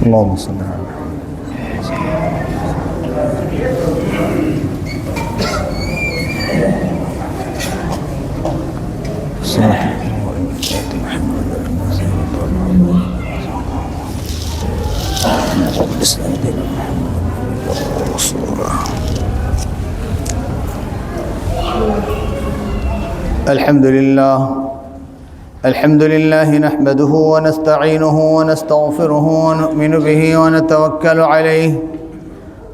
اللهم صل على الحمد لله نحمده ونستعينه ونستغفره ونؤمن به ونتوكل عليه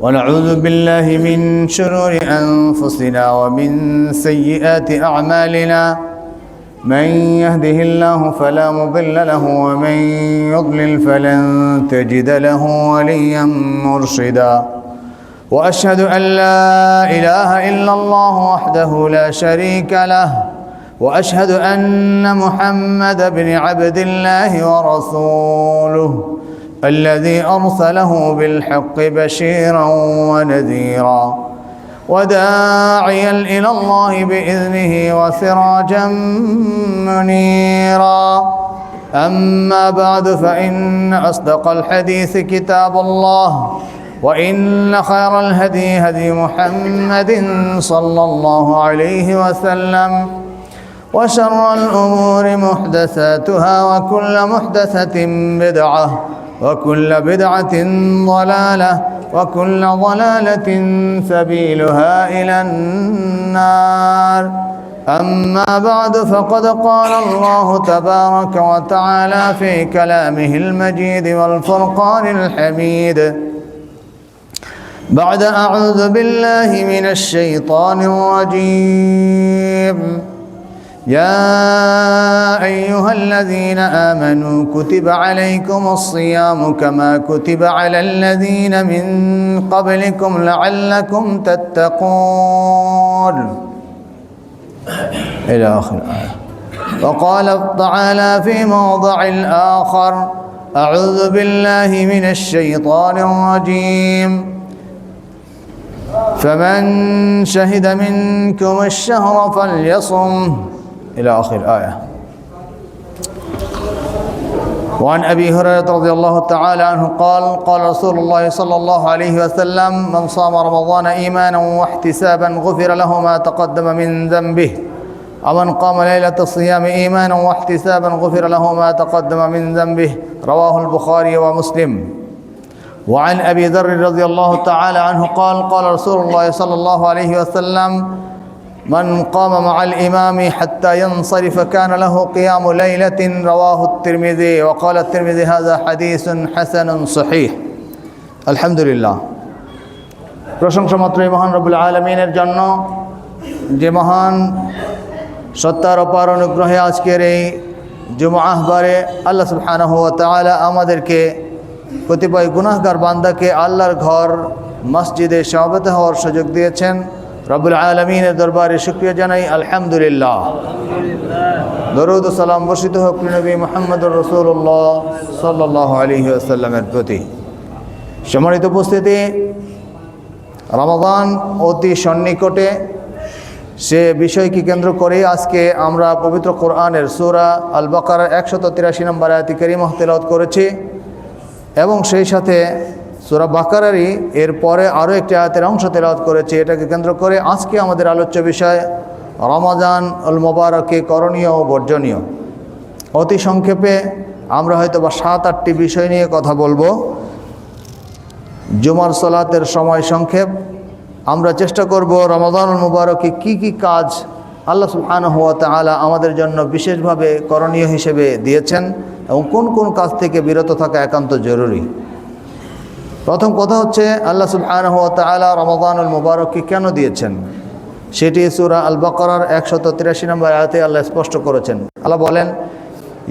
ونعوذ بالله من شرور أنفسنا ومن سيئات أعمالنا من يهده الله فلا مضل له ومن يضلل فلن تجد له وليا مرشدا وأشهد أن لا إله إلا الله وحده لا شريك له وأشهد أن محمد بن عبد الله ورسوله الذي أرسله بالحق بشيرا ونذيرا وداعيا إلى الله بإذنه وسراجا منيرا أما بعد فإن أصدق الحديث كتاب الله وإن خير الهدي هدي محمد صلى الله عليه وسلم وشر الأمور محدثاتها وكل محدثة بدعة وكل بدعة ضلالة وكل ضلالة سبيلها إلى النار أما بعد فقد قال الله تبارك وتعالى في كلامه المجيد والفرقان الحميد بعد أعوذ بالله من الشيطان الرجيم يا أيها الذين آمنوا كتب عليكم الصيام كما كتب على الذين من قبلكم لعلكم تتقون إلى آخر الآية. وقال تعالى في موضع آخر أعوذ بالله من الشيطان الرجيم فمن شهد منكم الشهر فليصم إلى آخر الآية. وعن أبي هريرة رضي الله تعالى عنه قال قال رسول الله صلى الله عليه وسلم من صام رمضان إيمانا واحتسابا غفر له ما تقدم من ذنبه ومن قام ليلة الصيام إيمانا واحتسابا غفر له ما تقدم من ذنبه رواه البخاري ومسلم. وعن أبي ذر رضي الله تعالى عنه قال قال رسول الله صلى الله عليه وسلم من قام مع الإمام حتى ينصرف كان له قيام ليلة رواه الترمذي وقال الترمذي هذا حديث حسن صحيح. الحمد لله প্রশংসা মাত্রই মহান রব্বুল আলামিনের জন্য যে মহান সত্তার অপার অনুগ্রহে আজকের এই জুমআহ বারে আল্লাহ সুবহানাহু ওয়া তাআলা আমাদেরকে কতিপয় গুনাহগার বান্দাকে আল্লাহর ঘর মসজিদে সমবেত হওয়ার সুযোগ দিয়েছেন। রব্বুল আলামিনের দরবারে শুকরিয়া জানাই আলহামদুলিল্লাহ। দরুদ ও সালাম বর্ষিত হোক নবী মুহাম্মদুর রাসূলুল্লাহ সাল্লাল্লাহু আলাইহি ওয়াসাল্লামের প্রতি। সম্মানিত উপস্থিতি, রমাদান অতি সন্নিকটে, সে বিষয়কে কেন্দ্র করে আজকে আমরা পবিত্র কোরআনের সূরা আল বাকারার 183 নম্বর আয়াত কারিমা তেলাওয়াত করেছি এবং সেই সাথে সূরা বাকারারই এর পরে আরও একটি আয়াতের অংশ তেলাওয়াত করেছি। এটাকে কেন্দ্র করে আজকে আমাদের আলোচ্য বিষয় রমাদান উল মুবারকে করণীয় ও বর্জনীয়। অতি সংক্ষেপে আমরা হয়তো বা 7-8টি বিষয় নিয়ে কথা বলবো। জুমার সালাতের সময় সংক্ষেপ, আমরা চেষ্টা করব রমাদানুল মুবারকে কি কি কাজ আল্লাহ সুবহানাহু ওয়া তাআলা আমাদের জন্য বিশেষভাবে করণীয় হিসেবে দিয়েছেন এবং কোন কোন কাজ থেকে বিরত থাকা একান্ত জরুরি। প্রথম কথা হচ্ছে আল্লাহ সুবহানাহু ওয়া তাআলা রমাদানুল মুবারককে কেন দিয়েছেন সেটি সূরা আল বাকারার 183 নম্বর আয়াতে আল্লাহ স্পষ্ট করেছেন। আল্লাহ বলেন,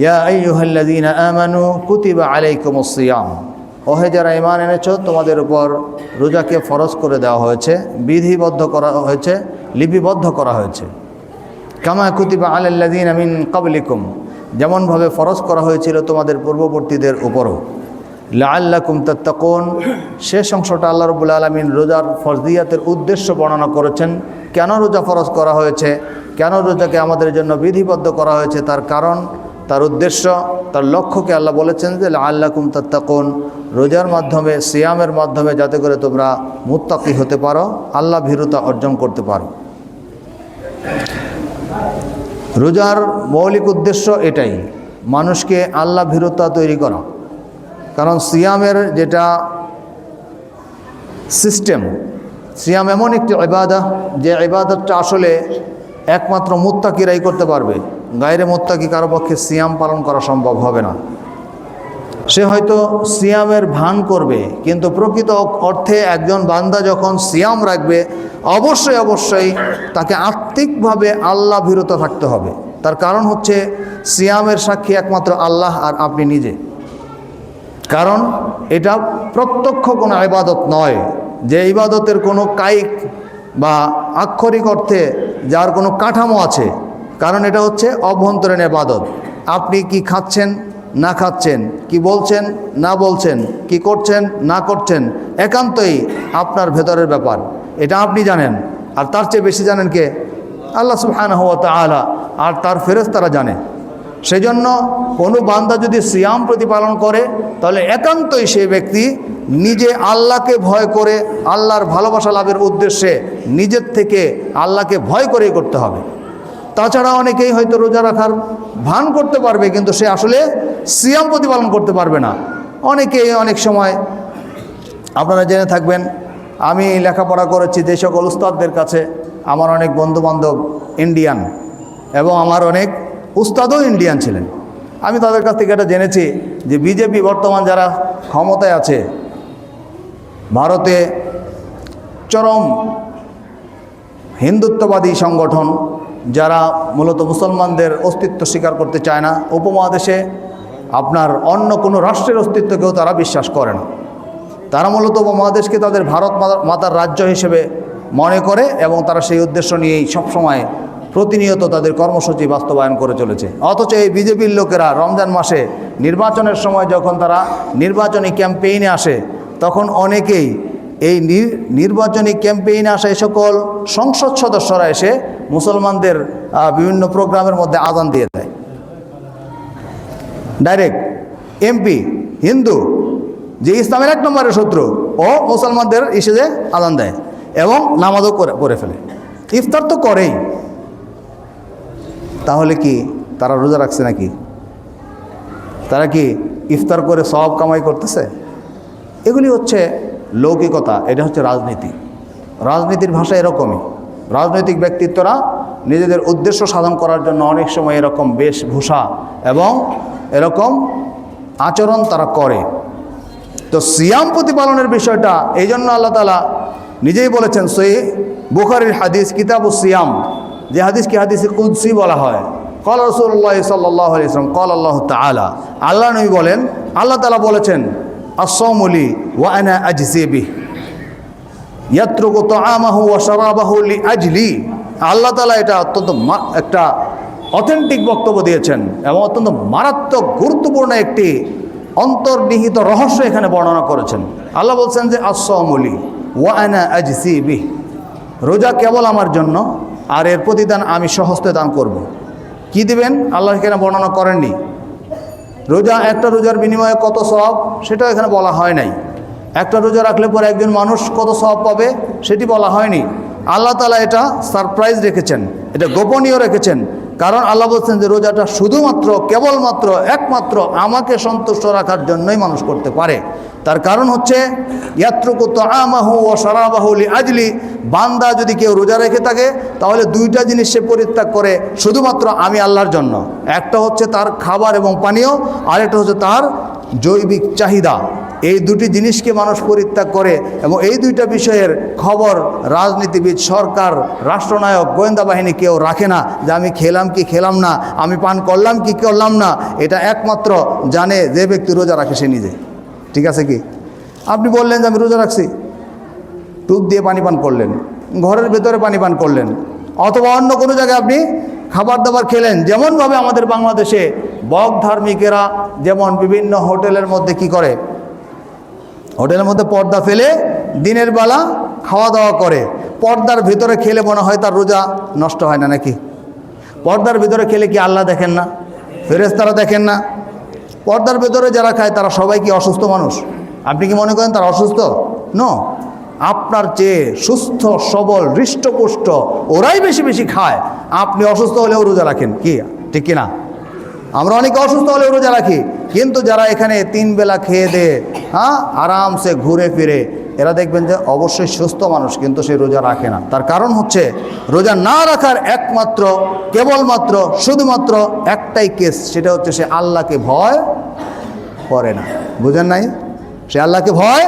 ইয়া আইয়ুহাল্লাযীনা আমানু কুতিবা আলাইকুমুস সিয়াম, ওহে যারা ঈমান এনেছো তোমাদের উপর রোজাকে ফরজ করে দেওয়া হয়েছে, বিধিবদ্ধ করা হয়েছে, লিপিবদ্ধ করা হয়েছে। কামা কুতিবা আলাল্লাযীনা মিন ক্বাবলিকুম, যেমনভাবে ফরজ করা হয়েছিল তোমাদের পূর্ববর্তীদের উপরও। লাআল্লাকুম তাত্তাকুন, শেষ অংশটা আল্লাহ রাব্বুল আলামিন রোজার ফরজিয়াতের উদ্দেশ্য বর্ণনা করেছেন। কেন রোজা ফরজ করা হয়েছে, কেন রোজাকে আমাদের জন্য বিধিবদ্ধ করা হয়েছে, তার কারণ, তার উদ্দেশ্য, তার লক্ষ্যকে আল্লাহ বলেছেন যে লাআল্লাকুম তাত্তাকুন, রোজার মাধ্যমে, সিয়ামের মাধ্যমে যাতে করে তোমরা মুত্তাকি হতে পারো, আল্লাহ ভীরুতা অর্জন করতে পারো। রোজার মৌলিক উদ্দেশ্য এটাই, মানুষকে আল্লাহ ভীরুতা তৈরি করা। কারণ সিয়ামের যেটা সিস্টেম, সিয়াম এমন একটি ইবাদত, যে ইবাদতটা আসলে একমাত্র মুত্তাকিরাই করতে পারবে। গায়রে মুত্তাকি কারো পক্ষে সিয়াম পালন করা সম্ভব হবে না। সে হয়তো সিয়ামের ভান করবে, কিন্তু প্রকৃত অর্থে একজন বান্দা যখন সিয়াম রাখবে, অবশ্যই অবশ্যই তাকে আত্মিকভাবে আল্লাহ ভীরুত থাকতে হবে। তার কারণ হচ্ছে সিয়ামের সাক্ষী একমাত্র আল্লাহ আর আপনি নিজে। কারণ এটা প্রত্যক্ষ কোনো ইবাদত নয়, যে ইবাদতের কোনো কায়িক বা আক্ষরিক অর্থে যার কোনো কাঠামো আছে। কারণ এটা হচ্ছে অভ্যন্তরীণ ইবাদত। আপনি কি খাচ্ছেন না খাচ্ছেন, কি বলছেন না বলছেন, কি করছেন না করছেন, একান্তই আপনার ভেতরের ব্যাপার। এটা আপনি জানেন, আর তার চেয়ে বেশি জানেন কে? আল্লাহ সুবহানাহু ওয়া তাআলা, আর তার ফেরেশতারা জানে। সেজন্য কোনো বান্দা যদি সিয়াম প্রতিপালন করে, তাহলে একান্তই সেই ব্যক্তি নিজে আল্লাহকে ভয় করে, আল্লাহর ভালোবাসা লাভের উদ্দেশ্যে নিজের থেকে আল্লাহকে ভয় করেই করতে হবে। তাছাড়া অনেকেই হয়তো রোজা রাখার ভান করতে পারবে, কিন্তু সে আসলে সিয়াম প্রতিপালন করতে পারবে না। অনেকেই অনেক সময়, আপনারা জেনে থাকবেন, আমি লেখাপড়া করেছি যে সকল উস্তাদদের কাছে, আমার অনেক বন্ধুবান্ধব ইন্ডিয়ান এবং আমার অনেক উস্তাদও ইন্ডিয়ান ছিলেন। আমি তাদের কাছ থেকে এটা জেনেছি যে বিজেপি বর্তমান যারা ক্ষমতায় আছে, ভারতে চরম হিন্দুত্ববাদী সংগঠন, যারা মূলত মুসলমানদের অস্তিত্ব স্বীকার করতে চায় না। উপমহাদেশে আপনার অন্য কোনো রাষ্ট্রের অস্তিত্বকেও তারা বিশ্বাস করে না। তারা মূলত উপমহাদেশকে তাদের ভারত মাতার রাজ্য হিসেবে মনে করে, এবং তারা সেই উদ্দেশ্য নিয়েই সবসময় প্রতিনিয়ত তাদের কর্মসূচি বাস্তবায়ন করে চলেছে। অথচ এই বিজেপির লোকেরা রমজান মাসে নির্বাচনের সময় যখন তারা নির্বাচনী ক্যাম্পেইনে আসে, তখন অনেকেই এই নির্বাচনী ক্যাম্পেইনে আসা এই সকল সংসদ সদস্যরা এসে মুসলমানদের বিভিন্ন প্রোগ্রামের মধ্যে আযান দিয়ে দেয়। ডাইরেক্ট এমপি হিন্দু, যে ইসলামের 1 নম্বরের শত্রু, ও মুসলমানদের ইসে আযান দেয় এবং নামাজও করে ফেলে। ইফতার তো করেই। তাহলে কি তারা রোজা রাখছে নাকি? তারা কি ইফতার করে সওয়াব কামাই করতেছে? এগুলি হচ্ছে লৌকিকতা, এটা হচ্ছে রাজনীতি। রাজনীতির ভাষা এরকমই। রাজনৈতিক ব্যক্তিত্বরা নিজেদের উদ্দেশ্য সাধন করার জন্য অনেক সময় এরকম বেশভূষা এবং এরকম আচরণ তারা করে। তো সিয়াম প্রতিপালনের বিষয়টা এই জন্য আল্লাহ তাআলা নিজেই বলেছেন, সহিহ বুখারীর হাদিস কিতাবুস সিয়াম, যে হাদিসকে হাদিসে কুদসি বলা হয়। ক্বাল রাসূলুল্লাহ সাল্লাল্লাহু আলাইহি ওয়াসাল্লাম, ক্বাল আল্লাহু তাআলা, আল্লাহ নবী বলেন, আল্লাহ তাআলা বলেছেন, আস-সাওমু লি ওয়া আনা আজজি বিহি ইয়াতরুকু তাআমাহু ওয়া শারাবাহু লি আজলি। আল্লাহ তাআলা এটা অত্যন্ত একটা অথেন্টিক বক্তব্য দিয়েছেন এবং অত্যন্ত মারাত্মক গুরুত্বপূর্ণ একটি অন্তর্নিহিত রহস্য এখানে বর্ণনা করেছেন। আল্লাহ বলছেন যে আস-সাওমু লি ওয়া আনা আজজি বিহি, রোজা কেবল আমার জন্য, আর এর প্রতিদান আমি সহস্তে দান করব। কি দিবেন আল্লাহ এখানে বর্ণনা করেননি। রোজা, একটা রোজার বিনিময়ে কত সওয়াব সেটা এখানে বলা হয় নাই। একটা রোজা রাখলে পরে একজন মানুষ কত সওয়াব পাবে সেটি বলা হয়নি। আল্লাহ তাআলা এটা সারপ্রাইজ রেখেছেন, এটা গোপনীয় রেখেছেন। কারণ আল্লাহ বলছেন যে রোজাটা শুধুমাত্র, কেবলমাত্র, একমাত্র আমাকে সন্তুষ্ট রাখার জন্যই মানুষ করতে পারে। তার কারণ হচ্ছে ইয়াতরুকু তাআমাহু ওয়া শারাবাহু লি আজলি, বান্দা যদি কেউ রোজা রেখে থাকে তাহলে 2টা জিনিস সে পরিত্যাগ করে শুধুমাত্র আমি আল্লাহর জন্য। একটা হচ্ছে তার খাবার এবং পানীয়, আর একটা হচ্ছে তার জৈবিক চাহিদা, এই দুটি জিনিসকে মানুষ পরিত্যাগ করে এবং এই দুইটা বিষয়ের খবর রাজনীতিবিদ, সরকার, রাষ্ট্রনায়ক, গোয়েন্দা বাহিনী কেউ রাখে না। যে আমি খেলাম কি খেলাম না, আমি পান করলাম কি করলাম না, এটা একমাত্র জানে যে ব্যক্তি রোজা রাখে সে নিজে। ঠিক আছে কি? আপনি বললেন যে আমি রোজা রাখছি, টুপ দিয়ে পানি পান করলেন, ঘরের ভেতরে পানি পান করলেন, অথবা অন্য কোনো জায়গায় আপনি খাবার দাবার খেলেন। যেমনভাবে আমাদের বাংলাদেশে বক ধার্মিকেরা যেমন বিভিন্ন হোটেলের মধ্যে কি করে, হোটেলের মধ্যে পর্দা ফেলে দিনের বেলা খাওয়া দাওয়া করে। পর্দার ভিতরে খেলে মনে হয় তার রোজা নষ্ট হয় না নাকি? পর্দার ভিতরে খেলে কি আল্লাহ দেখেন না? ফেরেশতারা দেখেন না? পর্দার ভিতরে যারা খায় তারা সবাই কি অসুস্থ মানুষ? আপনি কি মনে করেন তারা অসুস্থ? নো, আপনার চেয়ে সুস্থ সবল হৃষ্টপুষ্ট ওরাই বেশি বেশি খায়। আপনি অসুস্থ হলেও রোজা রাখেন, কি ঠিক কিনা? আমরা অনেকে অসুস্থ হলেও রোজা রাখি, কিন্তু যারা এখানে 3 বেলা খেয়ে দেয়, আরামসে ঘুরে ফিরে, এরা দেখবেন যে অবশ্যই সুস্থ মানুষ, কিন্তু সে রোজা রাখে না। তার কারণ হচ্ছে রোজা না রাখার একমাত্র কেবলমাত্র শুধুমাত্র একটাই কেস, সেটা হচ্ছে সে আল্লাহকে ভয় করে না। বুঝেন নাই? সে আল্লাহকে ভয়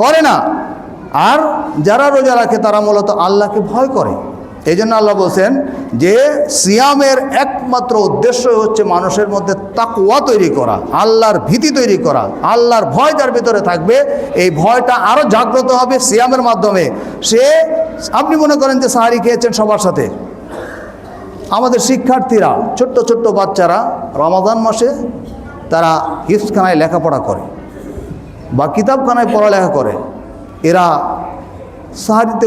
করে না। আর যারা রোজা রাখে তারা মূলত আল্লাহকে ভয় করে। এই জন্য আল্লাহ বলছেন যে সিয়ামের একমাত্র উদ্দেশ্য হচ্ছে মানুষের মধ্যে তাকওয়া তৈরি করা, আল্লাহর ভীতি তৈরি করা। আল্লাহর ভয় যার ভিতরে থাকবে, এই ভয়টা আরও জাগ্রত হবে সিয়ামের মাধ্যমে। আপনি মনে করেন যে সাহারি খেয়েছেন সবার সাথে, আমাদের শিক্ষার্থীরা, ছোট্ট ছোট্ট বাচ্চারা রমাদান মাসে তারা হিফজখানায় লেখাপড়া করে বা কিতাবখানায় পড়ালেখা করে, এরা সাহারিতে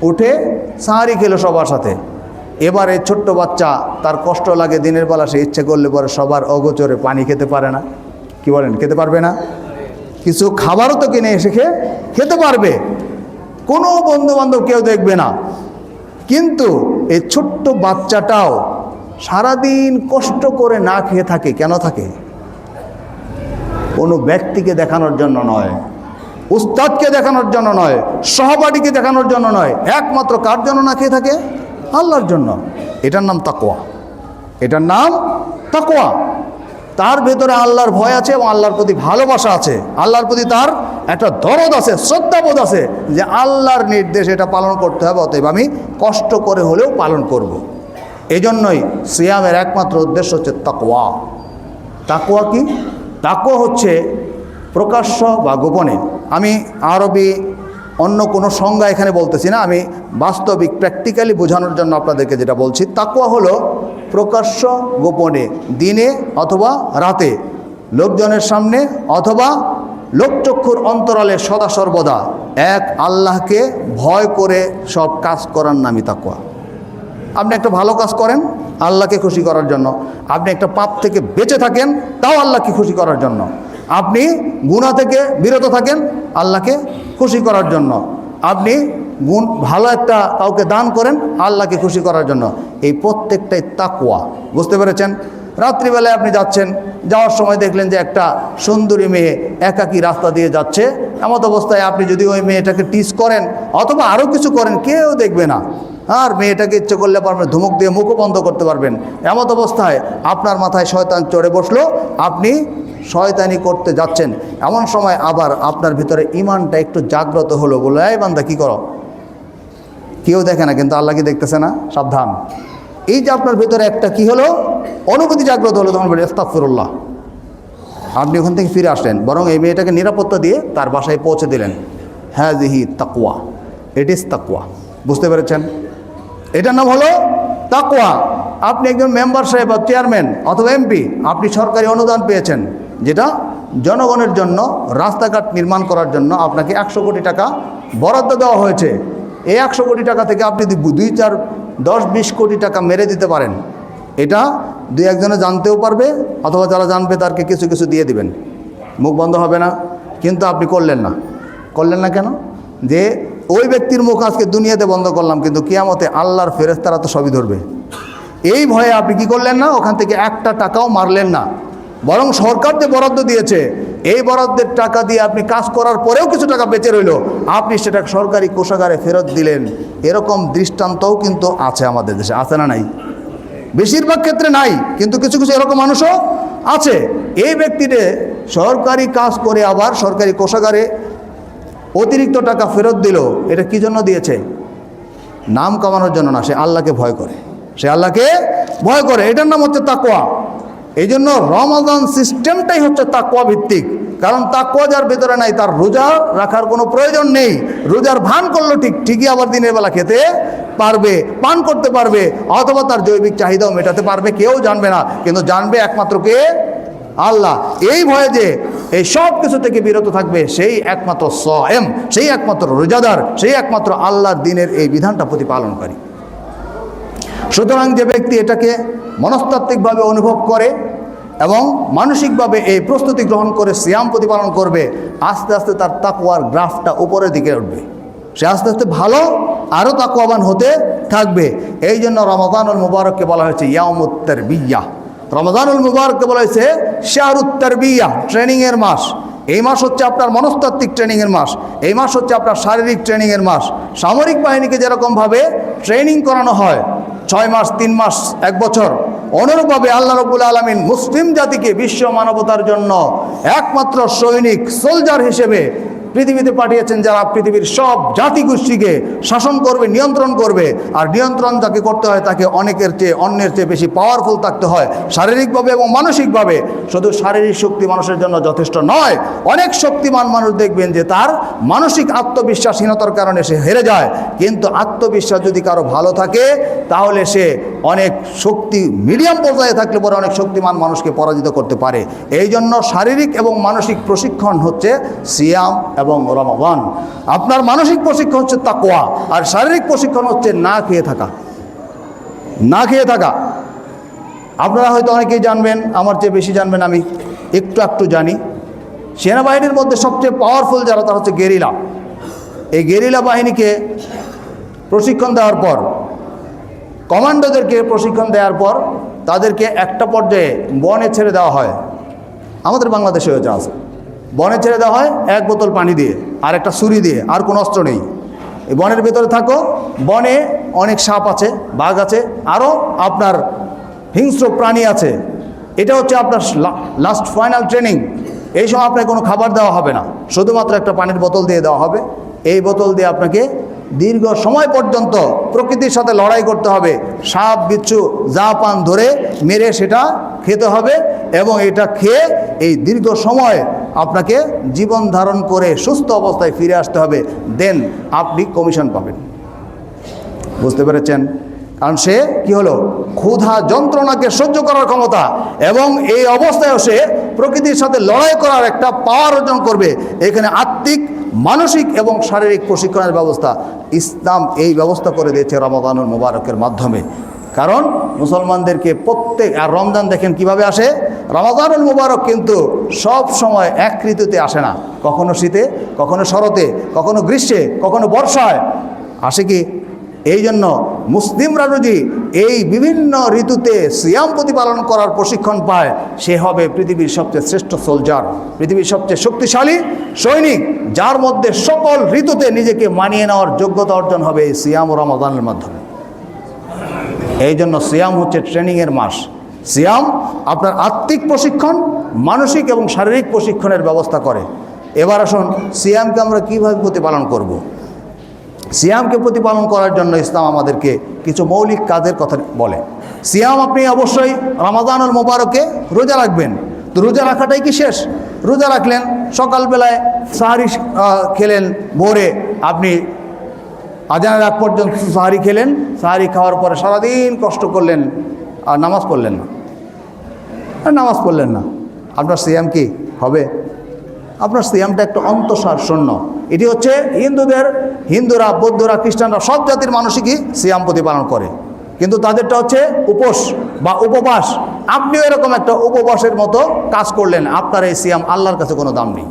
উঠে সাহারি খেলো সবার সাথে। এবারে ছোট্ট বাচ্চা, তার কষ্ট লাগে, দিনের বেলা সে ইচ্ছে করলে পরে সবার অগোচরে পানি খেতে পারে না। কি বলেন, খেতে পারবে না? কিছু খাবারও তো কিনে এসে খেতে পারবে, কোনো বন্ধুবান্ধব কেউ দেখবে না। কিন্তু এই ছোট্ট বাচ্চাটাও সারাদিন কষ্ট করে না খেয়ে থাকে। কেন থাকে? কোনো ব্যক্তিকে দেখানোর জন্য নয়, উস্তাদকে দেখানোর জন্য নয়, সহপাঠীকে দেখানোর জন্য নয়, একমাত্র কার জন্য না খেয়ে থাকে? আল্লাহর জন্য। এটার নাম তাকওয়া। এটার নাম তাকওয়া। তার ভেতরে আল্লাহর ভয় আছে এবং আল্লাহর প্রতি ভালোবাসা আছে, আল্লাহর প্রতি তার একটা দরদ আছে, শ্রদ্ধাবোধ আছে যে আল্লাহর নির্দেশ এটা পালন করতে হবে, অতএব আমি কষ্ট করে হলেও পালন করব। এই জন্যই সিয়ামের একমাত্র উদ্দেশ্য হচ্ছে তাকওয়া। তাকওয়া কি? তাকওয়া হচ্ছে প্রকাশ্য বা গোপনে। আমি আরবি অন্য কোনো সংজ্ঞা এখানে বলতেছি না, আমি বাস্তবিক প্র্যাকটিক্যালি বোঝানোর জন্য আপনাদেরকে যেটা বলছি। তাকওয়া হলো প্রকাশ্য গোপনে, দিনে অথবা রাতে, লোকজনের সামনে অথবা লোকচক্ষুর অন্তরালে সদা সর্বদা এক আল্লাহকে ভয় করে সব কাজ করার নামই তাকওয়া। আপনি একটা ভালো কাজ করেন আল্লাহকে খুশি করার জন্য, আপনি একটা পাপ থেকে বেঁচে থাকেন তাও আল্লাহকে খুশি করার জন্য, আপনি গুনাহ থেকে বিরত থাকেন আল্লাহকে খুশি করার জন্য, আপনি ভালো একটা কাউকে দান করেন আল্লাহকে খুশি করার জন্য। এই প্রত্যেকটাই তাকওয়া। বুঝতে পেরেছেন? রাত্রিবেলায় আপনি যাচ্ছেন, যাওয়ার সময় দেখলেন যে একটা সুন্দরী মেয়ে একাকী রাস্তা দিয়ে যাচ্ছে, এমত অবস্থায় আপনি যদি ওই মেয়েটাকে টিজ করেন অথবা আরও কিছু করেন, কেউ দেখবে না, আর মেয়েটাকে ইচ্ছে করলে পারবেন ধুমুক দিয়ে মুখও বন্ধ করতে পারবেন। এমত অবস্থায় আপনার মাথায় শয়তান চড়ে বসলো, আপনি শয়তানি করতে যাচ্ছেন, এমন সময় আবার আপনার ভিতরে ইমানটা একটু জাগ্রত হলো, বলে এই বান্দা কী করো? কেউ দেখে না কিন্তু আল্লাহ কি দেখতেছে না? সাবধান। এই যে আপনার ভিতরে একটা কি হলো, অনুভূতি জাগ্রত হলো, তখন বলে আস্তাগফিরুল্লাহ। আপনি ওখান থেকে ফিরে আসলেন, বরং এই মেয়েটাকে নিরাপত্তা দিয়ে তার বাসায় পৌঁছে দিলেন। হাযিহি তাকওয়া, ইট ইজ তাকওয়া। বুঝতে পেরেছেন? এটার নাম হলো তাকওয়া। আপনি একজন মেম্বার সাহেব বা চেয়ারম্যান অথবা এমপি, আপনি সরকারি অনুদান পেয়েছেন, যেটা জনগণের জন্য রাস্তাঘাট নির্মাণ করার জন্য আপনাকে 100 কোটি টাকা বরাদ্দ দেওয়া হয়েছে। এই 100 কোটি টাকা থেকে আপনি 2, 4, 10, 20 কোটি টাকা মেরে দিতে পারেন। এটা 2-1 জনে জানতেও পারবে, অথবা যারা জানবে তারকে কিছু কিছু দিয়ে দিবেন, মুখ বন্ধ হবে না। কিন্তু আপনি করলেন না। করলেন না কেন? যে ওই ব্যক্তির মুখ আজকে দুনিয়াতে বন্ধ করলাম, কিন্তু কিয়ামতে আল্লাহর ফেরেশতারা তো সবই ধরবে। এই ভয়ে আপনি কি করলেন না? ওখান থেকে একটা টাকাও মারলেন না, বরং সরকার যে বরাদ্দ দিয়েছে এই বরাদ্দের টাকা দিয়ে আপনি কাজ করার পরেও কিছু টাকা বেঁচে রইল, আপনি সেটা সরকারি কোষাগারে ফেরত দিলেন। এরকম দৃষ্টান্তও কিন্তু আছে আমাদের দেশে, আছে না নাই? বেশিরভাগ ক্ষেত্রে নাই, কিন্তু কিছু কিছু এরকম মানুষও আছে। এই ব্যক্তিতে সরকারি কাজ করে আবার সরকারি কোষাগারে অতিরিক্ত টাকা ফেরত দিল, এটা কি জন্য দিয়েছে? নাম কামানোর জন্য না, সে আল্লাহকে ভয় করে, সে আল্লাহকে ভয় করে। এটার নাম হচ্ছে তাকওয়া। এই জন্য রমাদান সিস্টেমটাই হচ্ছে তাকওয়া ভিত্তিক। কারণ তাকওয়া যার ভেতরে নাই, তার রোজা রাখার কোনো প্রয়োজন নেই। রোজার ভান করলো ঠিকই আবার দিনের বেলা খেতে পারবে, পান করতে পারবে, অথবা তার জৈবিক চাহিদাও মেটাতে পারবে, কেউ জানবে না। কিন্তু জানবে একমাত্র কে? আল্লাহ। এই ভয়ে যে এই সব কিছু থেকে বিরত থাকবে, সেই একমাত্র সায়েম, সেই একমাত্র রোজাদার, সেই একমাত্র আল্লাহর দিনের এই বিধানটা প্রতিপালনকারী। সুতরাং যে ব্যক্তি এটাকে মনস্তাত্ত্বিকভাবে অনুভব করে এবং মানসিকভাবে এই প্রস্তুতি গ্রহণ করে সিয়াম প্রতিপালন করবে, আস্তে আস্তে তার তাকওয়ার গ্রাফটা উপরের দিকে উঠবে। সে আস্তে আস্তে ভালো আরও তাকওয়াবান হতে থাকবে। এই জন্য রমাদানুল মুবারককে বলা হয়েছে ইয়াউমুত তারবিয়াহ। রমাদানুল মুবারককে বলা হয়েছে শাহরুত তারবিয়াহ, ট্রেনিংয়ের মাস। এই মাস হচ্ছে আপনার মনস্তাত্ত্বিক ট্রেনিংয়ের মাস, এই মাস হচ্ছে আপনার শারীরিক ট্রেনিংয়ের মাস। সামরিক বাহিনীকে যেরকমভাবে ট্রেনিং করানো হয় 6 মাস, 3 মাস, 1 বছর, অনুরূপভাবে আল্লাহ রাব্বুল আলামিন মুসলিম জাতিকে বিশ্ব মানবতার জন্য একমাত্র সৈনিক, সোলজার হিসেবে পৃথিবীতে পাঠিয়েছেন, যারা পৃথিবীর সব জাতিগোষ্ঠীকে শাসন করবে, নিয়ন্ত্রণ করবে। আর নিয়ন্ত্রণ যাকে করতে হয় তাকে অন্যের চেয়ে বেশি পাওয়ারফুল থাকতে হয়, শারীরিকভাবে এবং মানসিকভাবে। শুধু শারীরিক শক্তি মানুষের জন্য যথেষ্ট নয়। অনেক শক্তিমান মানুষ দেখবেন যে তার মানসিক আত্মবিশ্বাসহীনতার কারণে সে হেরে যায়। কিন্তু আত্মবিশ্বাস যদি কারো ভালো থাকে, তাহলে সে অনেক শক্তি, মিডিয়াম পর্যায়ে থাকলে পরে অনেক শক্তিমান মানুষকে পরাজিত করতে পারে। এই জন্য শারীরিক এবং মানসিক প্রশিক্ষণ হচ্ছে সিয়াম এবং রমাদান। আপনার মানসিক প্রশিক্ষণ হচ্ছে তাকওয়া, আর শারীরিক প্রশিক্ষণ হচ্ছে না খেয়ে থাকা। না খেয়ে থাকা আপনারা হয়তো অনেকেই জানবেন, আমার চেয়ে বেশি জানবেন, আমি একটু জানি। সেনাবাহিনীর মধ্যে সবচেয়ে পাওয়ারফুল যারা, তারা হচ্ছে গেরিলা। এই গেরিলা বাহিনীকে প্রশিক্ষণ দেওয়ার পর, কমান্ডোদেরকে প্রশিক্ষণ দেওয়ার পর তাদেরকে একটা পর্যায়ে বনে ছেড়ে দেওয়া হয়। আমাদের বাংলাদেশে হয়েছে আছে, বনে ছেড়ে দেওয়া হয় 1 বোতল পানি দিয়ে আর একটা ছুরি দিয়ে, আর কোনো অস্ত্র নেই। এই বনের ভেতরে থাকো, বনে অনেক সাপ আছে, বাঘ আছে, আরও আপনার হিংস্র প্রাণী আছে। এটা হচ্ছে আপনার লাস্ট ফাইনাল ট্রেনিং। এই সময় আপনাকে কোনো খাবার দেওয়া হবে না, শুধুমাত্র একটা পানির বোতল দিয়ে দেওয়া হবে। এই বোতল দিয়ে আপনাকে দীর্ঘ সময় পর্যন্ত প্রকৃতির সাথে লড়াই করতে হবে। সাপ বিচ্ছু যা পান ধরে মেরে সেটা খেতে হবে, এবং এটা খেয়ে এই দীর্ঘ সময় আপনাকে জীবন ধারণ করে সুস্থ অবস্থায় ফিরে আসতে হবে। দেন আপনি কমিশন পাবেন। বুঝতে পেরেছেন? কারণ সে কি হলো, ক্ষুধা যন্ত্রণাকে সহ্য করার ক্ষমতা, এবং এই অবস্থায়ও সে প্রকৃতির সাথে লড়াই করার একটা পাওয়ার অর্জন করবে। এখানে আত্মিক, মানসিক এবং শারীরিক প্রশিক্ষণের ব্যবস্থা ইসলাম এই ব্যবস্থা করে দিয়েছে রমাদানুল মুবারকের মাধ্যমে। কারণ মুসলমানদেরকে আর রমজান দেখেন কিভাবে আসে। রমাদানুল মুবারক কিন্তু সব সময় এক ঋতুতে আসে না, কখনো শীতে, কখনো শরতে, কখনো গ্রীষ্মে, কখনো বর্ষায় আসে। কি এই জন্য মুসলিমরা যদি এই বিভিন্ন ঋতুতে সিয়াম প্রতিপালন করার প্রশিক্ষণ পায়, সে হবে পৃথিবীর সবচেয়ে শ্রেষ্ঠ সোলজার, পৃথিবীর সবচেয়ে শক্তিশালী সৈনিক, যার মধ্যে সকল ঋতুতে নিজেকে মানিয়ে নেওয়ার যোগ্যতা অর্জন হবে এই সিয়াম ও রমাদানের মাধ্যমে। এই জন্য সিয়াম হচ্ছে ট্রেনিংয়ের মাস। সিয়াম আপনার আত্মিক প্রশিক্ষণ, মানসিক এবং শারীরিক প্রশিক্ষণের ব্যবস্থা করে। এবার আসুন, সিয়ামকে আমরা কীভাবে প্রতিপালন করব। সিয়ামকে প্রতিপালন করার জন্য ইসলাম আমাদেরকে কিছু মৌলিক কাজের কথা বলে। সিয়াম আপনি অবশ্যই রমাদানুল মুবারকে রোজা রাখবেন। তো রোজা রাখাটাই কি শেষ? রোজা রাখলেন, সকালবেলায় সাহারি খেলেন, ভোরে আপনি আজানের আগ পর্যন্ত সাহারি খেলেন, সাহারি খাওয়ার পরে সারাদিন কষ্ট করলেন আর নামাজ পড়লেন না, আপনার সিয়াম কি হবে? আপনার সিয়ামটা একটু অন্তঃসার শূন্য। এটি হচ্ছে হিন্দুরা, বৌদ্ধরা, খ্রিস্টানরা, সব জাতির মানুষই কি সিয়াম প্রতিপালন করে, কিন্তু তাদেরটা হচ্ছে উপোস বা উপবাস। আপনিও এরকম একটা উপবাসের মতো কাজ করলেন। আপনার এই সিয়াম আল্লাহর কাছে কোনো দাম নেই।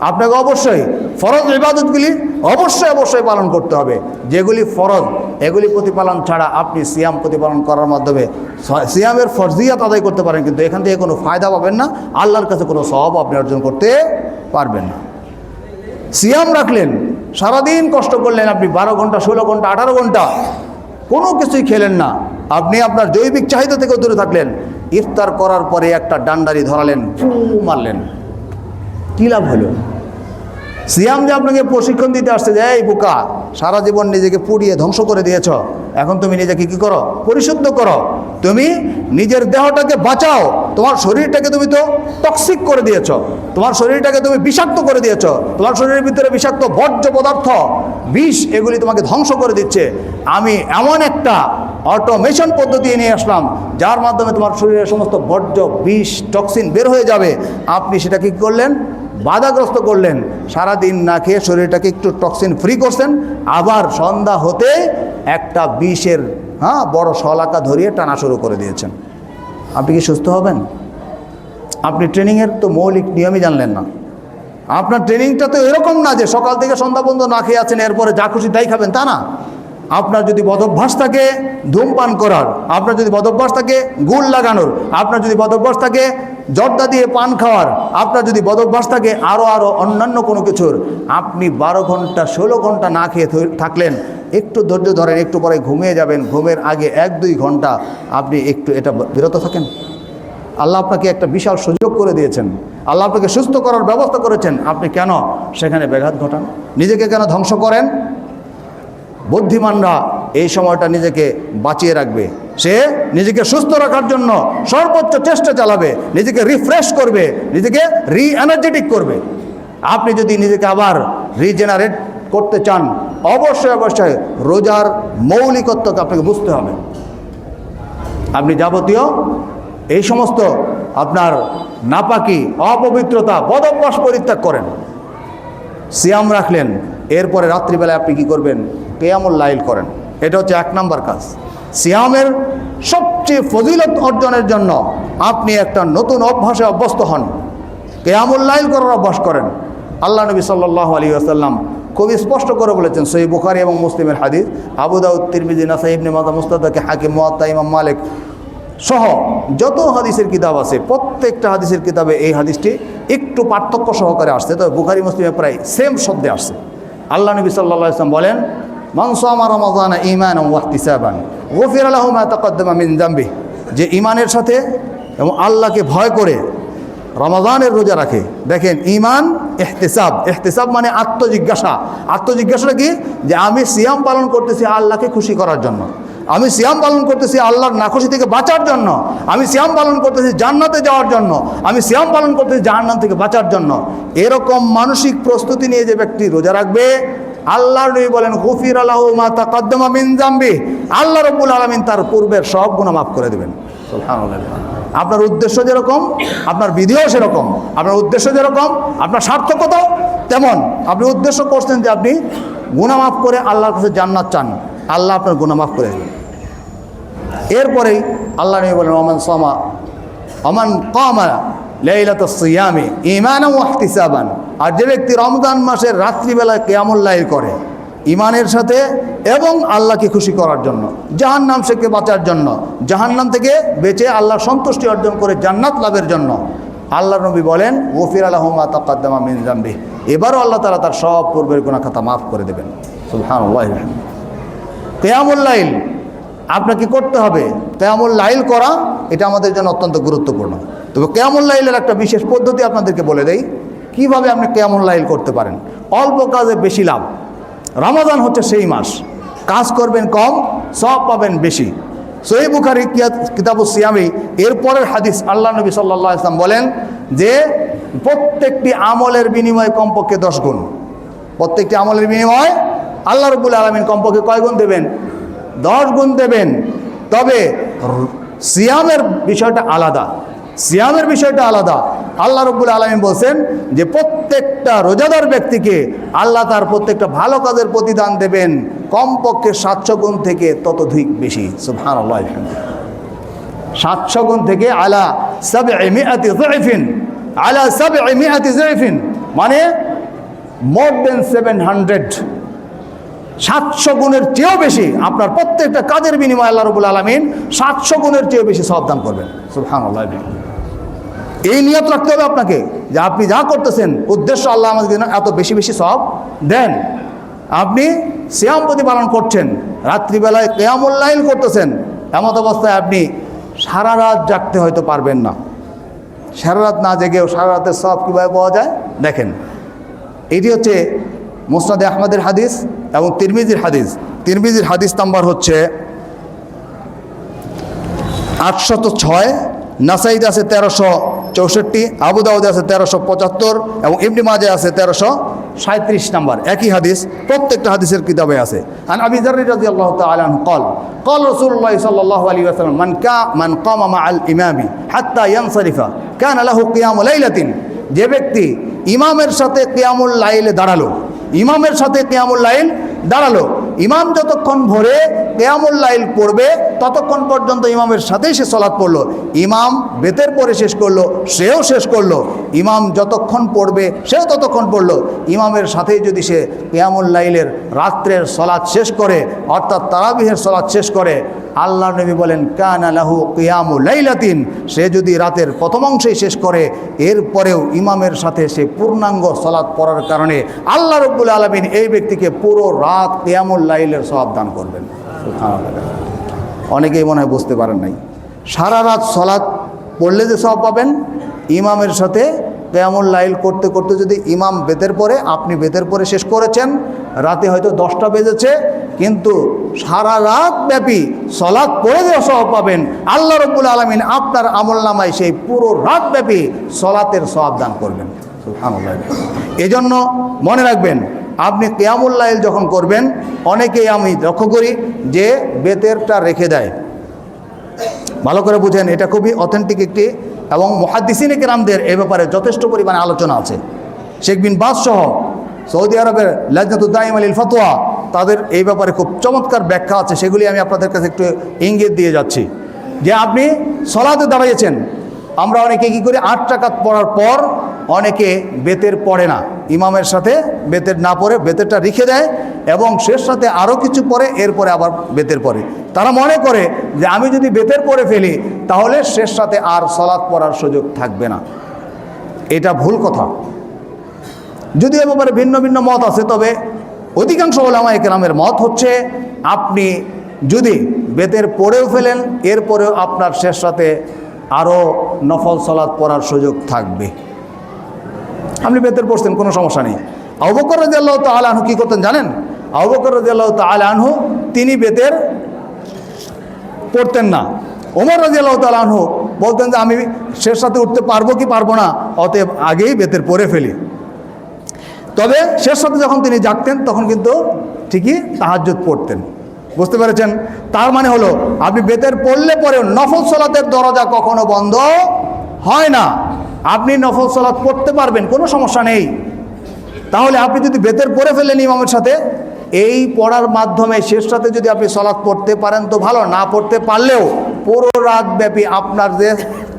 আপনাকে অবশ্যই ফরজ ইবাদতগুলি অবশ্যই পালন করতে হবে। যেগুলি ফরজ, এগুলি প্রতিপালন ছাড়া আপনি সিয়াম প্রতিপালন করার মাধ্যমে সিয়ামের ফরজিয়াত আদায় করতে পারেন, কিন্তু এখান থেকে কোনো ফায়দা পাবেন না, আল্লাহর কাছে কোনো সওয়াব আপনি অর্জন করতে পারবেন না। সিয়াম রাখলেন, সারাদিন কষ্ট করলেন, আপনি 12 ঘন্টা, 16 ঘন্টা, 18 ঘন্টা কোনো কিছুই খেলেন না, আপনি আপনার জৈবিক চাহিদা থেকে দূরে থাকলেন। ইফতার করার পরে একটা ডান্ডারি ধরালেন, ফু মারলেন, কী লাভ হলো? সিয়াম যে আপনাকে প্রশিক্ষণ দিতে আসছে যে এই বোকা, সারা জীবন নিজেকে পুড়িয়ে ধ্বংস করে দিয়েছ, এখন তুমি নিজেকে কি করো? পরিশুদ্ধ করো। তুমি নিজের দেহটাকে বাঁচাও। তোমার শরীরটাকে তুমি তো টক্সিক করে দিয়েছ, তোমার শরীরটাকে তুমি বিষাক্ত করে দিয়েছ, তোমার শরীরের ভিতরে বিষাক্ত বর্জ্য পদার্থ, বিষ, এগুলি তোমাকে ধ্বংস করে দিচ্ছে। আমি এমন একটা অটোমেশন পদ্ধতি নিয়ে আসলাম যার মাধ্যমে তোমার শরীরের সমস্ত বর্জ্য, বিষ, টক্সিন বের হয়ে যাবে। আপনি সেটা কি করলেন? বাধাগ্রস্ত করলেন। সারাদিন না খেয়ে শরীরটাকে একটু টক্সিন ফ্রি করছেন, আবার সন্ধ্যা হতে একটা বিষের বড় শলাকা ধরিয়ে টানা শুরু করে দিয়েছেন। আপনি কি সুস্থ হবেন? আপনি ট্রেনিংয়ের তো মৌলিক নিয়মই জানলেন না। আপনার ট্রেনিংটা তো এরকম না যে সকাল থেকে সন্ধ্যা পর্যন্ত না খেয়ে আছেন, এরপরে যা খুশি তাই খাবেন, তা না। আপনার যদি বদভ্যাস থাকে ধূমপান করার, আপনার যদি বদভ্যাস থাকে গুড় লাগানোর, আপনার যদি বদভ্যাস থাকে জর্দা দিয়ে পান খাওয়ার, আপনার যদি বদভ্যাস থাকে আরও অন্যান্য কোনো কিছুর, আপনি 12 ঘন্টা 16 ঘন্টা না খেয়ে থাকলেন, একটু ধৈর্য ধরেন, একটু পরে ঘুমিয়ে যাবেন, ঘুমের আগে 1-2 ঘন্টা আপনি একটু এটা বিরত থাকেন। আল্লাহ আপনাকে একটা বিশাল সুযোগ করে দিয়েছেন, আল্লাহ আপনাকে সুস্থ করার ব্যবস্থা করেছেন, আপনি কেন সেখানে ব্যাঘাত ঘটান? নিজেকে কেন ধ্বংস করেন? বুদ্ধিমানরা এই সময়টা নিজেকে বাঁচিয়ে রাখবে, সে নিজেকে সুস্থ রাখার জন্য সর্বোচ্চ চেষ্টা চালাবে, নিজেকে রিফ্রেশ করবে, নিজেকে এনার্জেটিক করবে। আপনি যদি নিজেকে আবার রিজেনারেট করতে চান, অবশ্যই রোজার মৌলিকত্বকে আপনাকে বুঝতে হবে। আপনি যাবতীয় এই সমস্ত আপনার নাপাকি, অপবিত্রতা, বদভ্যাস পরিত্যাগ করেন, সিয়াম রাখলেন, এরপরে রাত্রিবেলায় আপনি কি করবেন? কিয়ামুল লাইল করেন। এটা হচ্ছে 1 নম্বর কাজ। সিয়ামের সবচেয়ে ফজিলত অর্জনের জন্য আপনি একটা নতুন অভ্যাসে অভ্যস্ত হন, কিয়ামুল লাইল করার অভ্যাস করেন। আল্লাহ নবী সাল্লাল্লাহু আলাইহি ওয়াসাল্লাম খুবই স্পষ্ট করে বলেছেন, সহিহ বুখারী এবং মুসলিমের হাদিস, আবু দাউদ, তিরমিজি, নাসাঈ, ইবনে মাজাহ, মুস্তাদরাক হাকিম, মুওয়াত্তা ইমাম মালিক সহ যত হাদিসের কিতাব আছে, প্রত্যেকটা হাদিসের কিতাবে এই হাদিসটি একটু পার্থক্য সহকারে আসছে, তবে বুখারী মুসলিমে প্রায় সেম শব্দে আসছে। আল্লাহ নবী সাল্লাল্লাহু আলাইহি ওয়াসাল্লাম বলেন, মান সামা রমাযানা ঈমানান ওয়া ইহতিসাবান গুফিরা লাহু মা তাকাদ্দামা মিন যামবিহি, যে ঈমানের সাথে এবং আল্লাহকে ভয় করে রমাদানের রোজা রাখে। দেখেন, ঈমান, ইহতিসাব, ইহতিসাব মানে আত্মজিজ্ঞাসা। আত্মজিজ্ঞাসাটা কি? যে আমি সিয়াম পালন করতেছি আল্লাহকে খুশি করার জন্য, আমি সিয়াম পালন করতেছি আল্লাহর নাখুশি থেকে বাঁচার জন্য, আমি সিয়াম পালন করতেছি জান্নাতে যাওয়ার জন্য, আমি সিয়াম পালন করতেছি জাহান্নাম থেকে বাঁচার জন্য। এরকম মানসিক প্রস্তুতি নিয়ে যে ব্যক্তি রোজা রাখবে, আল্লাহর নবী বলেন, গুফিরা লাহু মা তাকাদ্দামা মিন যামবিহি, আল্লাহ রাব্বুল আলামিন তার পূর্বের সব গুনাহ মাফ করে দেবেন। সুবহানাল্লাহ। আপনার উদ্দেশ্য যেরকম, আপনার বিধিও সেরকম। আপনার উদ্দেশ্য যেরকম, আপনার সার্থকতাও তেমন। আপনি উদ্দেশ্য করছেন যে আপনি গুনাহ মাফ করে আল্লাহর কাছে জান্নাত চান, আল্লাহ আপনার গুনাহ মাফ করে দেবেন। এরপরেই আল্লাহ নবী বলেন, ওমান কামা লাইলাতাস সিয়ামি ঈমানান ওয়া ইহতিসাবান, আর যে ব্যক্তি রমজান মাসের রাত্রিবেলায় কিয়ামুল লাইল করে ঈমানের সাথে এবং আল্লাহকে খুশি করার জন্য, জাহান্নাম থেকে বাঁচার জন্য, জাহান্নাম থেকে বেঁচে আল্লাহর সন্তুষ্টি অর্জন করে জান্নাত লাভের জন্য, আল্লাহর নবী বলেন, গুফিরা লাহু মা তাকাদ্দামা মিন যামবিহি, এবারও আল্লাহ তাআলা তার সব পূর্বের গুনাহ খাতা মাফ করে দেবেন। সুবহানাল্লাহ। কিয়ামুল লাইল আপনাকে করতে হবে। কিয়ামুল লাইল করা এটা আমাদের জন্য অত্যন্ত গুরুত্বপূর্ণ। তবে কিয়ামুল লাইলের একটা বিশেষ পদ্ধতি আপনাদেরকে বলে দেই, কিভাবে আপনি কিয়ামুল লাইল করতে পারেন। অল্প কাজে বেশি লাভ। রমাদান হচ্ছে সেই মাস, কাজ করবেন কম, সওয়াব পাবেন বেশি। সহিহ বুখারী কিতাবুস সিয়ামি এরপরের হাদিস, আল্লাহ নবী সাল্লাল্লাহু আলাইহি ওয়াসাল্লাম বলেন যে প্রত্যেকটি আমলের বিনিময়ে কমপক্ষে 10 গুণ। প্রত্যেকটি আমলের বিনিময়ে আল্লাহ রাব্বুল আলামিন কমপক্ষে কয় গুণ দেবেন? 10 গুণ দেবেন। তবে সিয়ামের বিষয়টা আলাদা, সিয়ামের বিষয়টা আলাদা। আল্লাহ রাব্বুল আলামিন বলছেন যে প্রত্যেকটা রোজাদার ব্যক্তিকে আল্লাহ তার প্রত্যেকটা ভালো কাজের প্রতিদান দেবেন কমপক্ষে 700 গুণ থেকে ততোধিক বেশি। সুবহানাল্লাহ। 700 গুণ থেকে আলা 700 যায়ফিন, আলা 700 যায়ফিন মানে মোর দেন 700, 700 গুণের চেয়েও বেশি আপনার প্রত্যেকটা কাজের বিনিময়ে আল্লাহ রাব্বুল আলামিন 700 গুণের চেয়েও বেশি সওয়াব দান করবেন। সুবহানাল্লাহ। এই নিয়ত রাখতে হবে আপনাকে যে আপনি যা করতেছেন উদ্দেশ্য আল্লাহ আমাদের এত বেশি বেশি সওয়াব দেন। আপনি সিয়াম প্রতিপালন করছেন, রাত্রিবেলায় কিয়ামুল লাইল করতেছেন, এমত অবস্থায় আপনি সারা রাত জাগতে হয়তো পারবেন না। সারা রাত না জেগেও সারা রাতের সওয়াব কীভাবে পাওয়া যায়? দেখেন, এটি হচ্ছে মুসনাদে আহমদের হাদিস এবং তিরমিজির হাদিস। তিরমিজির হাদিস নাম্বার হচ্ছে 806, নাসাইতে আছে 1364, আবু দাউদে আছে 1375 এবং ইবনে মাজাহ আছে 1337 নাম্বার। একই হাদিস, প্রত্যেকটা হাদিসের কিতাবে আছে। আন আবি যার রাদিয়াল্লাহু তাআলা আনহু قال قال رسول الله صلى الله عليه وسلم من قام مع الامام حتى ينصرف كان له قيام ليله। যে ব্যক্তি ইমামের সাথে কিয়ামুল লাইলে দাঁড়ালো, ইমামের সাথে কিয়ামুল লাইল দাঁড়ালো, ইমাম যতক্ষণ ভোরে কিয়ামুল লাইল পড়বে ততক্ষণ পর্যন্ত ইমামের সাথেই সে সালাত পড়লো। ইমাম বেতের পরে শেষ করলো, সেও শেষ করলো। ইমাম যতক্ষণ পড়বে সেও ততক্ষণ পড়লো। ইমামের সাথেই যদি সে কিয়ামুল লাইলের রাত্রের সালাত শেষ করে, অর্থাৎ তারাবিহের সালাত শেষ করে, আল্লাহ নবী বলেন কানা লাহু কিয়ামু লাইলাতিন। সে যদি রাতের প্রথম অংশেই শেষ করে, এরপরেও ইমামের সাথে সে পূর্ণাঙ্গ সালাত পড়ার কারণে আল্লাহ রাব্বুল আলামিন এই ব্যক্তিকে পুরো রাত কিয়ামুল লাইলের সওয়াব দান করবেন। সুবহানাল্লাহ। অনেকেই মনে হয় বুঝতে পারেন নাই, সারা রাত সালাত পড়লে যে সওয়াব পাবেন, ইমামের সাথে কিয়ামুল লাইল করতে করতে যদি ইমাম বেতের পরে, আপনি বেতের পরে শেষ করেছেন, রাতে হয়তো 10টা বেজেছে, কিন্তু সারা রাত ব্যাপী সালাত পড়ে যে সওয়াব পাবেন, আল্লাহ রাব্বুল আলামিন আপনার আমলনামায় সেই পুরো রাত ব্যাপী সালাতের সওয়াব দান করবেন। সুবহানাল্লাহ। এজন্য মনে রাখবেন, আপনি কিয়ামুল লাইল যখন করবেন, অনেকেই আমি লক্ষ্য করি যে বেতেরটা রেখে দেয়। ভালো করে বুঝেন, এটা খুবই অথেন্টিক একটি, এবং মুহাদ্দিসিনে কেরামদের এ ব্যাপারে যথেষ্ট পরিমাণে আলোচনা আছে। শেখ বিন বাজ সহ সৌদি আরবের লাজনাতুদ দাইমা লিল ফাতওয়া, তাদের এই ব্যাপারে খুব চমৎকার ব্যাখ্যা আছে। সেগুলি আমি আপনাদের কাছে একটু ইঙ্গিত দিয়ে যাচ্ছি। যে আপনি সালাতে দাঁড়িয়েছেন, আমরা অনেকে কী করি, 8 রাকাত পড়ার পর অনেকে বেতের পড়ে না, ইমামের সাথে বেতের না পড়ে বেতেরটা রেখে দেয় এবং শেষ সাথে আরও কিছু পড়ে, এরপরে আবার বেতের পড়ে। তারা মনে করে যে আমি যদি বেতের পড়ে ফেলি তাহলে শেষ সাথে আর সালাত পড়ার সুযোগ থাকবে না। এটা ভুল কথা। যদি এ ব্যাপারে ভিন্ন ভিন্ন মত আছে, তবে অধিকাংশ উলামায়ে কেরামের মত হচ্ছে আপনি যদি বেতের পড়েও ফেলেন, এরপরেও আপনার শেষ রাতে আরও নফল সালাত পড়ার সুযোগ থাকবে। আপনি বেতের পড়ছেন, কোনো সমস্যা নেই। আবু বকর রাদিয়াল্লাহু তাআলা আনহু কী করতেন জানেন? আবু বকর রাদিয়াল্লাহু তাআলা আনহু তিনি বেতের পড়তেন না। ওমর রাদিয়াল্লাহু তাআলা আনহু বলতেন যে আমি শেষ রাতে উঠতে পারবো কি পারবো না, অতএব আগেই বেতের পড়ে ফেলি। তবে শেষ রাতে যখন তিনি জাগতেন তখন কিন্তু ঠিকই তাহাজ্জুদ পড়তেন। বুঝতে পেরেছেন? তার মানে হলো আপনি বেতের পড়লে পরেও নফল সালাতের দরজা কখনো বন্ধ হয় না। আপনি নফল সালাত পড়তে পারবেন, কোনো সমস্যা নেই। তাহলে আপনি যদি বেতের পড়ে ফেলেন ইমামের সাথে, এই পড়ার মাধ্যমে শেষ রাতে যদি আপনি সালাত পড়তে পারেন তো ভালো, না পড়তে পারলেও পুরো রাত ব্যাপী আপনার যে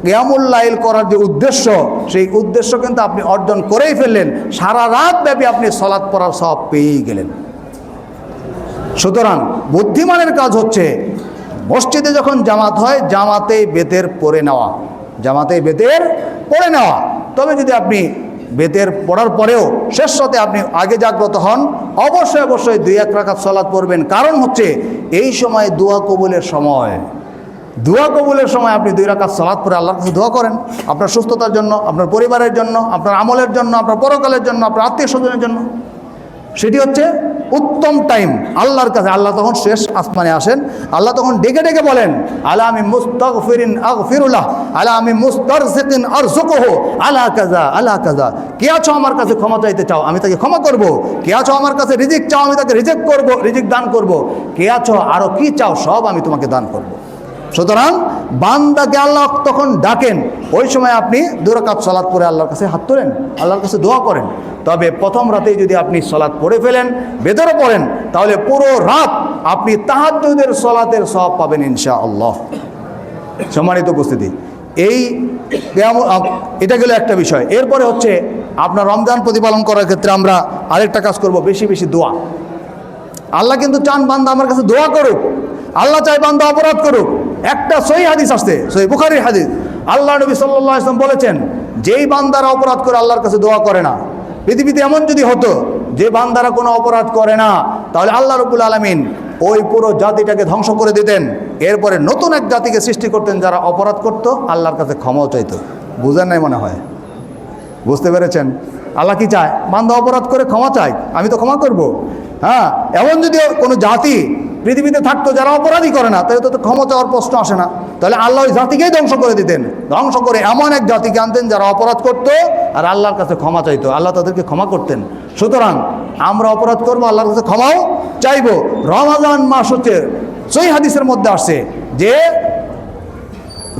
কিয়ামুল লাইল করার যে উদ্দেশ্য, সেই উদ্দেশ্য কিন্তু আপনি অর্জন করেই ফেললেন। সারা রাত ব্যাপী আপনি সালাত পড়ার সওয়াব পেয়েই গেলেন। সুতরাং বুদ্ধিমানের কাজ হচ্ছে মসজিদে যখন জামাত হয়, জামাতেই বেতের পড়ে নেওয়া, জামাতেই বেতের পড়ে নেওয়া। তবে যদি আপনি বেতের পড়ার পরেও শেষ রাতে আপনি আগে জাগ্রত হন, অবশ্যই অবশ্যই 2-1 রাকাত সালাত পড়বেন। কারণ হচ্ছে এই সময় দোয়া কবুলের সময়। দোয়া কবুলের সময় আপনি 2 রাকাত সালাত পড়ে আল্লাহর কাছে দোয়া করেন, আপনার সুস্থতার জন্য, আপনার পরিবারের জন্য, আপনার আমলের জন্য, আপনার পরকালের জন্য, আপনার আত্মীয় স্বজনের জন্য। সেটি হচ্ছে উত্তম টাইম আল্লাহর কাছে। আল্লাহ তখন শেষ আসমানে আসেন, আল্লাহ তখন ডেকে ডেকে বলেন, আলা আমি মুস্তাগফিরিন আগফিরুল্লাহ, আলা আমি মুস্তারজিকিন আরযুকুহু, আলা কাযা আলা কাযা। কে আছো আমার কাছে ক্ষমা চাইতে চাও, আমি তাকে ক্ষমা করব। কে আছো আমার কাছে রিজিক চাও, আমি তাকে রিজিক করব, রিজিক দান করব। কে আছো আরও কি চাও, সব আমি তোমাকে দান করব। সুতরাং বান্দাকে আল্লাহ তখন ডাকেন, ওই সময় আপনি 2 রাকাত সালাত পড়ে আল্লাহর কাছে হাত তোলেন, আল্লাহর কাছে দোয়া করেন। তবে প্রথম রাতেই যদি আপনি সালাত পড়ে ফেলেন, বেতরে পড়েন, তাহলে পুরো রাত আপনি তাহাজ্জুদের সালাতের সওয়াব পাবেন ইনশাআল্লাহ। সম্মানিত উপস্থিতি, এটা গেল একটা বিষয়। এরপরে হচ্ছে আপনার রমজান প্রতিপালন করার ক্ষেত্রে আমরা আরেকটা কাজ করব, বেশি বেশি দোয়া। আল্লাহ কিন্তু চান বান্দা আমার কাছে দোয়া করুক, আল্লাহ চাই বান্দা অপরাধ করুক। একটা সহিহ হাদিস আসছে, সহিহ বুখারীর হাদিস, আল্লাহ নবী সাল্লাল্লাহু আলাইহি ওয়াসাল্লাম বলেছেন, যেই বান্দারা অপরাধ করে আল্লাহর কাছে দোয়া করে না। পৃথিবীতে এমন যদি হতো যে বান্দারা কোনো অপরাধ করে না, তাহলে আল্লাহ রাব্বুল আলামিন ওই পুরো জাতিটাকে ধ্বংস করে দিতেন। এরপরে নতুন এক জাতিকে সৃষ্টি করতেন যারা অপরাধ করত, আল্লাহর কাছে ক্ষমাও চাইত। বুঝেন নাই মনে হয়? বুঝতে পেরেছেন? আল্লাহ কি চায়? বান্দা অপরাধ করে ক্ষমা চায়, আমি তো ক্ষমা করব। হ্যাঁ, এমন যদি কোনো জাতি পৃথিবীতে থাকতো যারা অপরাধী করে না, তাহলে তো ক্ষমা চাওয়ার প্রশ্ন আসে না। তাহলে আল্লাহ ওই জাতিকেই ধ্বংস করে দিতেন, ধ্বংস করে এমন এক জাতিকে আনতেন যারা অপরাধ করত আর আল্লাহর কাছে ক্ষমা চাইতো, আল্লাহ তাদেরকে ক্ষমা করতেন। সুতরাং আমরা অপরাধ করবো, আল্লাহর কাছে ক্ষমাও চাইবো। রমাজান মাস হচ্ছে, সহিহ হাদিসের মধ্যে আসছে যে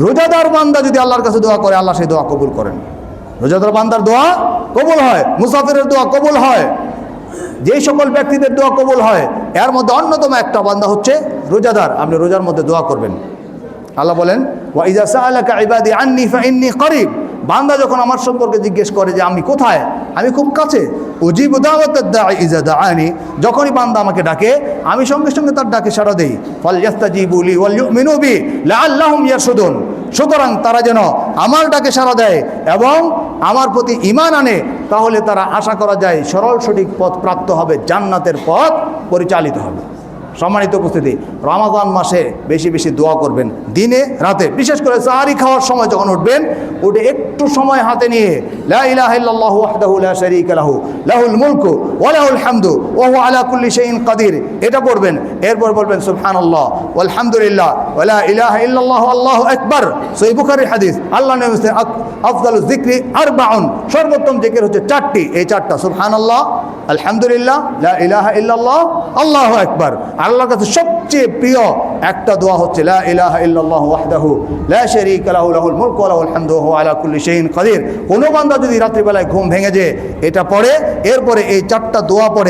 রোজাদার বান্দা যদি আল্লাহর কাছে দোয়া করে, আল্লাহ সেই দোয়া কবুল করেন। রোজাদার বান্দার দোয়া কবুল হয়, মুসাফিরের দোয়া কবুল হয়, যে সকল ব্যক্তিদের দোয়া কবুল হয় এর মধ্যে অন্যতম একটা বান্দা হচ্ছে রোজাদার। আপনি রোজার মধ্যে দোয়া করবেন। আল্লাহ বলেন, ওয়া ইযা সাআলাকা ইবাদি আন্নী ফাইন্নী করিব, বান্দা যখন আমার সম্পর্কে জিজ্ঞেস করে যে আমি কোথায়, আমি খুব কাছে। উজিবু দাওয়াতাদ দাঈ ইযা দাআনি, যখনই বান্দা আমাকে ডাকে আমি সঙ্গে সঙ্গে তার ডাকে সাড়া দেই। ফালইস্তাজিবু লি ওয়াল ইউমিনু বি লাআল্লাহুম ইয়ারশুদুন, সুতরাং তারা যেন আমার ডাকে সাড়া দেয় এবং আমার প্রতি ঈমান আনে, তাহলে তারা আশা করা যায় সরল সঠিক পথ প্রাপ্ত হবে, জান্নাতের পথ পরিচালিত হবে। সম্মানিত উপস্থিতি, রমাদান মাসে বেশি বেশি দোয়া করবেন, দিনে রাতে, বিশেষ করে সাহারি খাওয়ার সময় যখন উঠবেন, উঠে একটু সময় হাতে নিয়ে লা ইলাহা ইল্লাল্লাহু ওয়াহদাহু লা শারীকা লাহু লাহুল মুলকু ওয়া লাহুল হামদু ওয়া হুয়া আলা কুল্লি শাইইন কাদির, এটা পড়বেন। এরপর বলবেন সুবহানাল্লাহ ওয়াল হামদুলিল্লাহ ওয়া লা ইলাহা ইল্লাল্লাহু আল্লাহু আকবার। সহিহ বুখারীর হাদিস, আল্লাহ নবী বলেছেন আফদালুয যিকরি আরবাউন, সর্বোত্তম জিকির হচ্ছে চারটি, এই চারটা সুবহানাল্লাহ, আলহামদুলিল্লাহ, লা ইলাহা ইল্লাল্লাহ, আল্লাহু আকবার। আল্লাহর কাছে সবচেয়ে প্রিয় একটা দোয়া হচ্ছে লা ইলাহা ইল্লাল্লাহু ওয়াহদাহু লা শারীকা লাহু লাহুল মুলকু ওয়া লাহুল হামদু ওয়া হুয়া আলা কুল্লি শাইইন কাদির। কোনো বান্দা যদি রাত্রিবেলায় ঘুম ভেঙে যায় এটা পড়ে, এরপরে এই চারটা দোয়া পড়ে